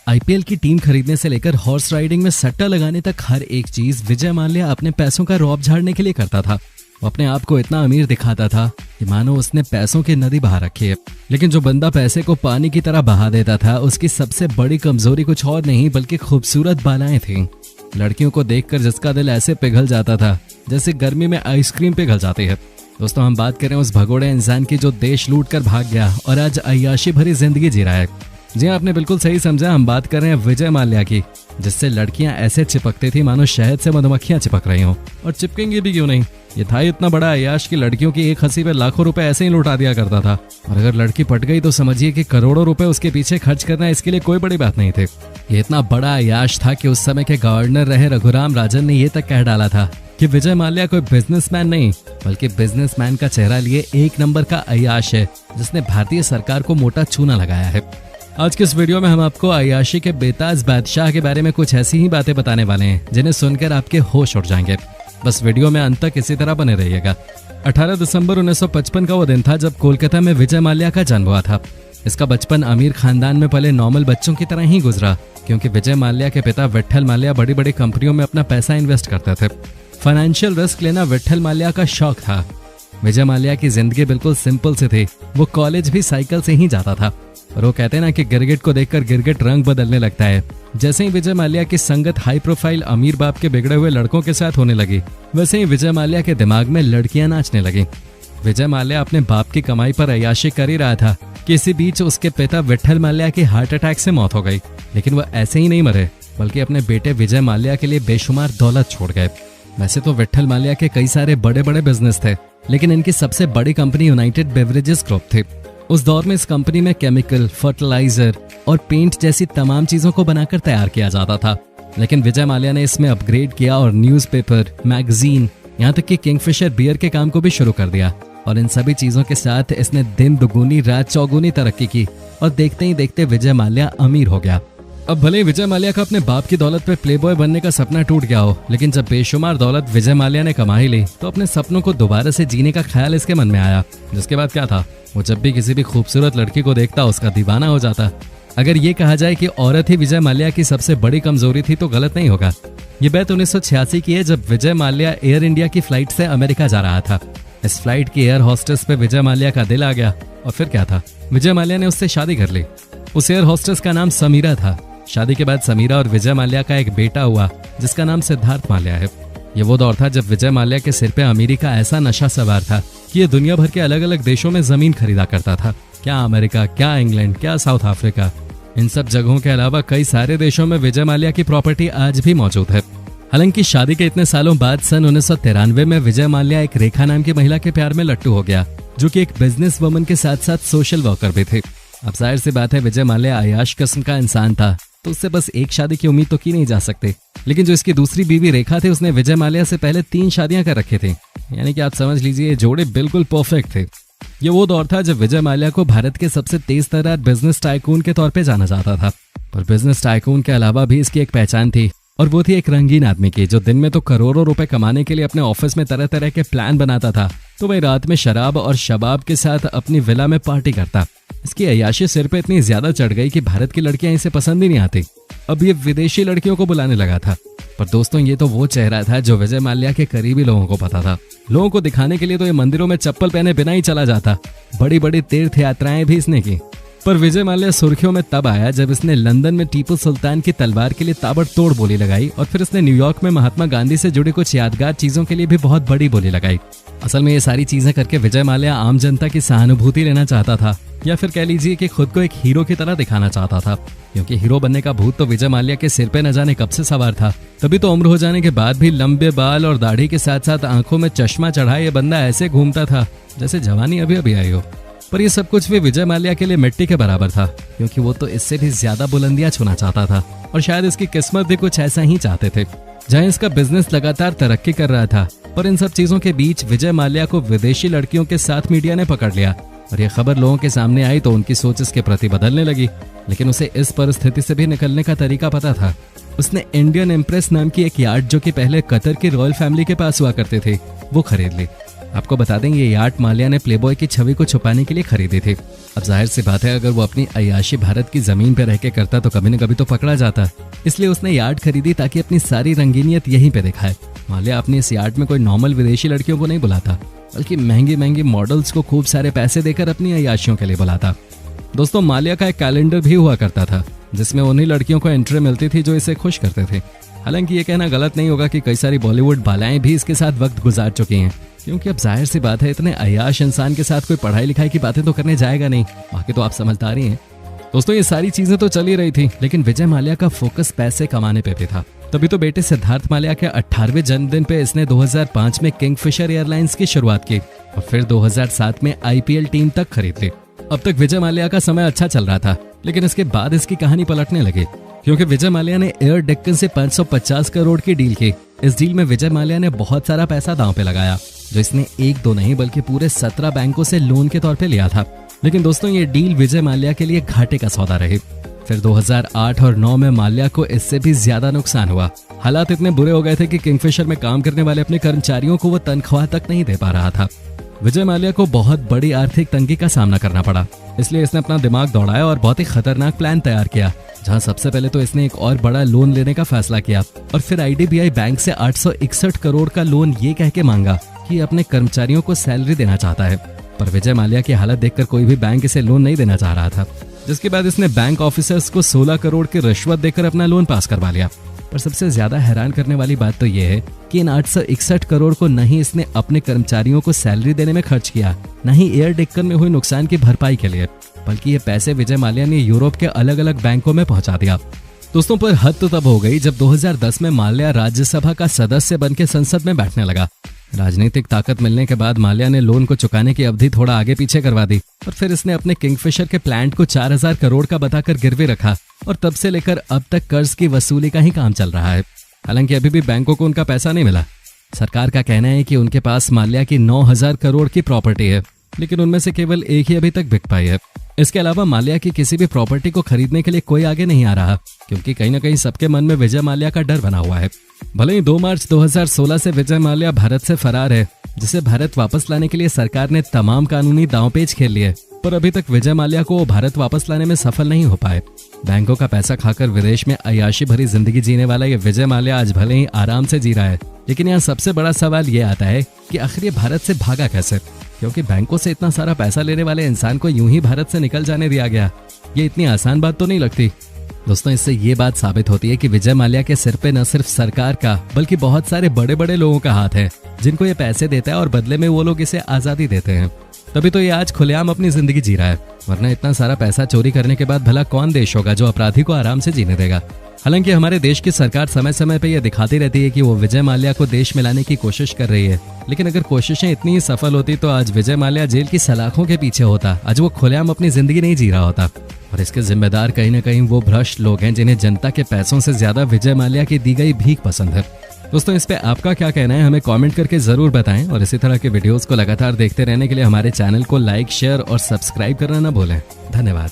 IPL की team खरीदने से लेकर हॉर्स राइडिंग में सट्टा लगाने तक हर एक चीज विजय माल्या अपने पैसों का रौब झाड़ने के लिए करता था। वो अपने आप को इतना अमीर दिखाता था कि मानो उसने पैसों की नदी बहा रखी है। लेकिन जो बंदा पैसे को पानी की तरह बहा देता था, उसकी सबसे बड़ी कमजोरी कुछ और नहीं बल्कि खूबसूरत बालाएं थीं। लड़कियों को देखकर जिसका दिल ऐसे पिघल जाता था जैसे गर्मी में आइसक्रीम पिघल जाती है। दोस्तों, हम बात करें उस भगोड़े इंसान की जो देश लूट कर भाग गया और आज अय्याशी भरी जिंदगी जी रहा है। जी हाँ, आपने बिल्कुल सही समझा, हम बात कर रहे हैं विजय माल्या की, जिससे लड़कियां ऐसे चिपकती थी मानो शहद से मधुमक्खियां चिपक रही हों। और चिपकेंगी भी क्यों नहीं, ये था इतना बड़ा अय्याश की लड़कियों की एक हंसी पे लाखों रुपए ऐसे ही लुटा दिया करता था। और अगर लड़की पट गई तो समझिए कि करोड़ों रुपए उसके पीछे खर्च करना इसके लिए कोई बड़ी बात नहीं थी। ये इतना बड़ा अय्याश था कि उस समय के गवर्नर रहे रघुराम राजन ने ये तक कह डाला था कि विजय माल्या कोई बिजनेसमैन नहीं बल्कि बिजनेसमैन का चेहरा लिए एक नंबर का अय्याश है, जिसने भारतीय सरकार को मोटा चूना लगाया है। आज के इस वीडियो में हम आपको अय्याशी के बेताज बादशाह के बारे में कुछ ऐसी ही बातें बताने वाले हैं जिन्हें सुनकर आपके होश उड़ जाएंगे। बस वीडियो में अंत तक इसी तरह बने रहिएगा। 18 दिसंबर 1955 का वो दिन था जब कोलकाता में विजय माल्या का जन्म हुआ था। इसका बचपन अमीर खानदान में पले नॉर्मल बच्चों की तरह ही गुजरा, क्योंकि विजय माल्या के पिता विट्ठल माल्या बड़ी बड़ी कंपनियों में अपना पैसा इन्वेस्ट करते थे। फाइनेंशियल रिस्क लेना विट्ठल माल्या का शौक था। विजय माल्या की जिंदगी बिल्कुल सिंपल सी थी। वो कॉलेज भी साइकिल से ही जाता था। और वो कहते हैं ना कि गिरगिट को देखकर गिरगिट रंग बदलने लगता है। जैसे ही विजय माल्या की संगत हाई प्रोफाइल अमीर बाप के बिगड़े हुए लड़कों के साथ होने लगी, वैसे ही विजय माल्या के दिमाग में लड़कियां नाचने लगी। विजय माल्या अपने बाप की कमाई पर अय्याशी कर ही रहा था कि इसी बीच उसके पिता विट्ठल माल्या की हार्ट अटैक से मौत हो गई। लेकिन वह ऐसे ही नहीं मरे, बल्कि अपने बेटे विजय माल्या के लिए बेशुमार दौलत छोड़ गए। वैसे तो विट्ठल माल्या के कई सारे बड़े बड़े बिजनेस थे, लेकिन इनकी सबसे बड़ी कंपनी यूनाइटेड बेवरेजेस ग्रुप थी। उस दौर में इस कंपनी में केमिकल, फर्टिलाइजर और पेंट जैसी तमाम चीजों को बनाकर तैयार किया जाता था। लेकिन विजय माल्या ने इसमें अपग्रेड किया और न्यूज़पेपर, मैगजीन, यहाँ तक कि किंगफिशर बियर के काम को भी शुरू कर दिया। और इन सभी चीजों के साथ इसने दिन दुगुनी रात चौगुनी तरक्की की और देखते ही देखते विजय माल्या अमीर हो गया। अब भले ही विजय माल्या का अपने बाप की दौलत पे प्लेबॉय बनने का सपना टूट गया हो, लेकिन जब बेशुमार दौलत विजय माल्या ने कमा ही ली तो अपने सपनों को दोबारा से जीने का ख्याल इसके मन में आया। जिसके बाद क्या था, वो जब भी किसी भी खूबसूरत लड़की को देखता उसका दीवाना हो जाता। अगर ये कहा जाए कि औरत ही विजय माल्या की सबसे बड़ी कमजोरी थी तो गलत नहीं होगा। ये बात 1986 की है, जब विजय माल्या एयर इंडिया की फ्लाइट से अमेरिका जा रहा था। इस फ्लाइट की एयर होस्टेस पे विजय माल्या का दिल आ गया और फिर क्या था, विजय माल्या ने उससे शादी कर ली। उस एयर होस्टेस का नाम समीरा था। शादी के बाद समीरा और विजय माल्या का एक बेटा हुआ जिसका नाम सिद्धार्थ माल्या है। ये वो दौर था जब विजय माल्या के सिर पे अमीरी का ऐसा नशा सवार था कि ये दुनिया भर के अलग अलग देशों में जमीन खरीदा करता था। क्या अमेरिका, क्या इंग्लैंड, क्या साउथ अफ्रीका, इन सब जगहों के अलावा कई सारे देशों में विजय माल्या की प्रॉपर्टी आज भी मौजूद है। हालांकि शादी के इतने सालों बाद सन 1993 में विजय माल्या एक रेखा नाम की महिला के प्यार में लट्टू हो गया, जो कि एक बिजनेस वुमन के साथ साथ सोशल वर्कर भी थे। अब जाहिर सी बात है, विजय माल्या अय्याश किस्म का इंसान था तो उससे बस एक शादी की उम्मीद तो की नहीं जा सकती। लेकिन जो इसकी दूसरी बीवी रेखा थी, उसने विजय माल्या से पहले 3 शादियां कर रखी थी। यानी कि आप समझ लीजिए ये जोड़े बिल्कुल परफेक्ट थे। ये वो दौर था जब विजय माल्या को भारत के सबसे तेज तर्रार बिजनेस टाइकून के तौर पे जाना जाता था। पर बिजनेस टाइकून के अलावा भी इसकी एक पहचान थी, और वो थी एक रंगीन आदमी की, जो दिन में तो करोड़ों रुपए कमाने के लिए अपने ऑफिस में तरह तरह के प्लान बनाता था, तो वही रात में शराब और शबाब के साथ अपनी विला में पार्टी करता। इसकी अय्याशी सिर पे इतनी ज्यादा चढ़ गई कि भारत की लड़कियां इसे पसंद ही नहीं आती। अब ये विदेशी लड़कियों को बुलाने लगा था। पर दोस्तों, ये तो वो चेहरा था जो विजय माल्या के करीबी लोगों को पता था। लोगों को दिखाने के लिए तो ये मंदिरों में चप्पल पहने बिना ही चला जाता। बड़ी बड़ी तीर्थ यात्राएं भी इसने की। पर विजय माल्या सुर्खियों में तब आया जब इसने लंदन में टीपू सुल्तान की तलवार के लिए ताबड़तोड़ बोली लगाई, और फिर इसने न्यूयॉर्क में महात्मा गांधी से जुड़ी कुछ यादगार चीजों के लिए भी बहुत बड़ी बोली लगाई। असल में ये सारी चीजें करके विजय माल्या आम जनता की सहानुभूति लेना चाहता था, या फिर कह लीजिए कि खुद को एक हीरो की तरह दिखाना चाहता था, क्योंकि हीरो बनने का भूत तो विजय माल्या के सिर पे न जाने कब से सवार था। तभी तो उम्र हो जाने के बाद भी लंबे बाल और दाढ़ी के साथ साथ आंखों में चश्मा चढ़ाए ये बंदा ऐसे घूमता था जैसे जवानी अभी अभी आई हो। पर ये सब कुछ भी विजय माल्या के लिए मिट्टी के बराबर था, क्योंकि वो तो इससे भी ज्यादा बुलंदियां छूना चाहता था, और शायद इसकी किस्मत भी कुछ ऐसा ही चाहते थे। जहां इसका बिजनेस लगातार तरक्की कर रहा था, पर इन सब चीजों के बीच विजय माल्या को विदेशी लड़कियों के साथ मीडिया ने पकड़ लिया, और ये खबर लोगों के सामने आई तो उनकी सोच इसके प्रति बदलने लगी। लेकिन उसे इस परिस्थिति से भी निकलने का तरीका पता था। उसने इंडियन इम्प्रेस नाम की एक यार्ड, जो कि पहले कतर की रॉयल फैमिली के पास हुआ करते थे, वो खरीद ली। आपको बता दें ये याट माल्या ने प्लेबॉय की छवि को छुपाने के लिए खरीदी थी। अब जाहिर सी बात है, अगर वो अपनी अय्याशी भारत की जमीन पर रह के करता तो कभी न कभी तो पकड़ा जाता। इसलिए उसने याट खरीदी ताकि अपनी सारी रंगीनियत यहीं पे दिखाए। माल्या अपनी इस याट में कोई नॉर्मल विदेशी लड़कियों को नहीं बुलाता, बल्कि महंगी महंगी मॉडल्स को खूब सारे पैसे देकर अपनी अय्याशियों के लिए बुलाता। दोस्तों, माल्या का एक कैलेंडर भी हुआ करता था जिसमें उन्हीं लड़कियों को एंट्री मिलती थी जो इसे खुश करते थे। हालांकि ये कहना गलत नहीं होगा कि कई सारी बॉलीवुड बालाएं भी इसके साथ वक्त गुजार चुकी हैं, क्योंकि अब जाहिर सी बात है, इतने अय्याश इंसान के साथ कोई पढ़ाई लिखाई की बातें तो करने जाएगा नहीं। बाकी तो आप समझदार ही हैं। दोस्तों, ये सारी चीजें तो चल ही रही थी, लेकिन विजय माल्या का फोकस पैसे कमाने पे भी था। तभी तो बेटे सिद्धार्थ माल्या के 18वें जन्मदिन पे इसने 2005 में किंगफिशर एयरलाइंस की शुरुआत की और फिर 2007 में IPL टीम तक खरीद ली। अब तक विजय माल्या का समय अच्छा चल रहा था, लेकिन इसके बाद इसकी कहानी पलटने लगी, क्योंकि विजय माल्या ने एयर डेक्कन से 550 करोड़ की डील की। इस डील में विजय माल्या ने बहुत सारा पैसा दांव पे लगाया, जो इसने एक दो नहीं बल्कि पूरे 17 बैंकों से लोन के तौर पे लिया था। लेकिन दोस्तों, ये डील विजय माल्या के लिए घाटे का सौदा रही। फिर 2008 और 9 में माल्या को इससे भी ज्यादा नुकसान हुआ। हालात इतने बुरे हो गए थे कि किंगफिशर में काम करने वाले अपने कर्मचारियों को वो तनख्वाह तक नहीं दे पा रहा था। विजय माल्या को बहुत बड़ी आर्थिक तंगी का सामना करना पड़ा। इसलिए इसने अपना दिमाग दौड़ाया और बहुत ही खतरनाक प्लान तैयार किया, जहां सबसे पहले तो इसने एक और बड़ा लोन लेने का फैसला किया और फिर IDBI बैंक से 861 करोड़ का लोन ये कह के मांगा कि अपने कर्मचारियों को सैलरी देना चाहता है। पर विजय माल्या की हालत देखकर कोई भी बैंक इसे लोन नहीं देना चाह रहा था, जिसके बाद इसने बैंक ऑफिसर्स को 16 करोड़ की रिश्वत देकर अपना लोन पास करवा लिया। पर सबसे ज्यादा हैरान करने वाली बात तो यह है कि इन 861 करोड़ को नहीं इसने अपने कर्मचारियों को सैलरी देने में खर्च किया, न ही एयर डेक्कन में हुई नुकसान की भरपाई के लिए, बल्कि ये पैसे विजय माल्या ने यूरोप के अलग अलग बैंकों में पहुंचा दिया। दोस्तों, पर हद तो तब हो गई जब 2010 में माल्या राज्यसभा का सदस्य बनकर संसद में बैठने लगा। राजनीतिक ताकत मिलने के बाद माल्या ने लोन को चुकाने की अवधि थोड़ा आगे पीछे करवा दी और फिर इसने अपने किंगफिशर के प्लांट को 4000 करोड़ का बताकर गिरवी रखा और तब से लेकर अब तक कर्ज की वसूली का ही काम चल रहा है। हालांकि अभी भी बैंकों को उनका पैसा नहीं मिला। सरकार का कहना है कि उनके पास माल्या की 9000 करोड़ की प्रॉपर्टी है, लेकिन उनमें से केवल एक ही अभी तक बिक पाई है। इसके अलावा माल्या की किसी भी प्रॉपर्टी को खरीदने के लिए कोई आगे नहीं आ रहा, क्योंकि कहीं ना कहीं सबके मन में विजय माल्या का डर बना हुआ है। भले ही 2 मार्च 2016 से विजय माल्या भारत से फरार है, जिसे भारत वापस लाने के लिए सरकार ने तमाम कानूनी दांवपेच खेल लिए, पर अभी तक विजय माल्या को भारत वापस लाने में सफल नहीं हो पाए। बैंकों का पैसा खाकर विदेश में अय्याशी भरी जिंदगी जीने वाला ये विजय माल्या आज भले ही आराम से जी रहा है, लेकिन यहाँ सबसे बड़ा सवाल ये आता है कि आखिर ये भारत से भागा कैसे, क्योंकि बैंकों से इतना सारा पैसा लेने वाले इंसान को यूं ही भारत से निकल जाने दिया गया। ये इतनी आसान बात तो नहीं लगती। दोस्तों, इससे ये बात साबित होती है कि विजय माल्या के सिर पे न सिर्फ सरकार का बल्कि बहुत सारे बड़े बड़े लोगों का हाथ है, जिनको ये पैसे देता है और बदले में वो लोग इसे आजादी देते हैं। तभी तो ये आज खुलेआम अपनी जिंदगी जी रहा है, वरना इतना सारा पैसा चोरी करने के बाद भला कौन देश होगा जो अपराधी को आराम से जीने देगा। हालांकि हमारे देश की सरकार समय समय पे ये दिखाती रहती है कि वो विजय माल्या को देश में लाने की कोशिश कर रही है, लेकिन अगर कोशिशें इतनी ही सफल होती तो आज विजय माल्या जेल की सलाखों के पीछे होता, आज वो खुलेआम अपनी जिंदगी नहीं जी रहा होता। और इसके जिम्मेदार कहीं ना कहीं वो भ्रष्ट लोग हैं जिन्हें जनता के पैसों से ज्यादा विजय माल्या की दी गई भीख पसंद है। दोस्तों, इस पे आपका क्या कहना है, हमें कमेंट करके जरूर बताएं और इसी तरह के वीडियोस को लगातार देखते रहने के लिए हमारे चैनल को लाइक, शेयर और सब्सक्राइब करना ना भूलें। धन्यवाद।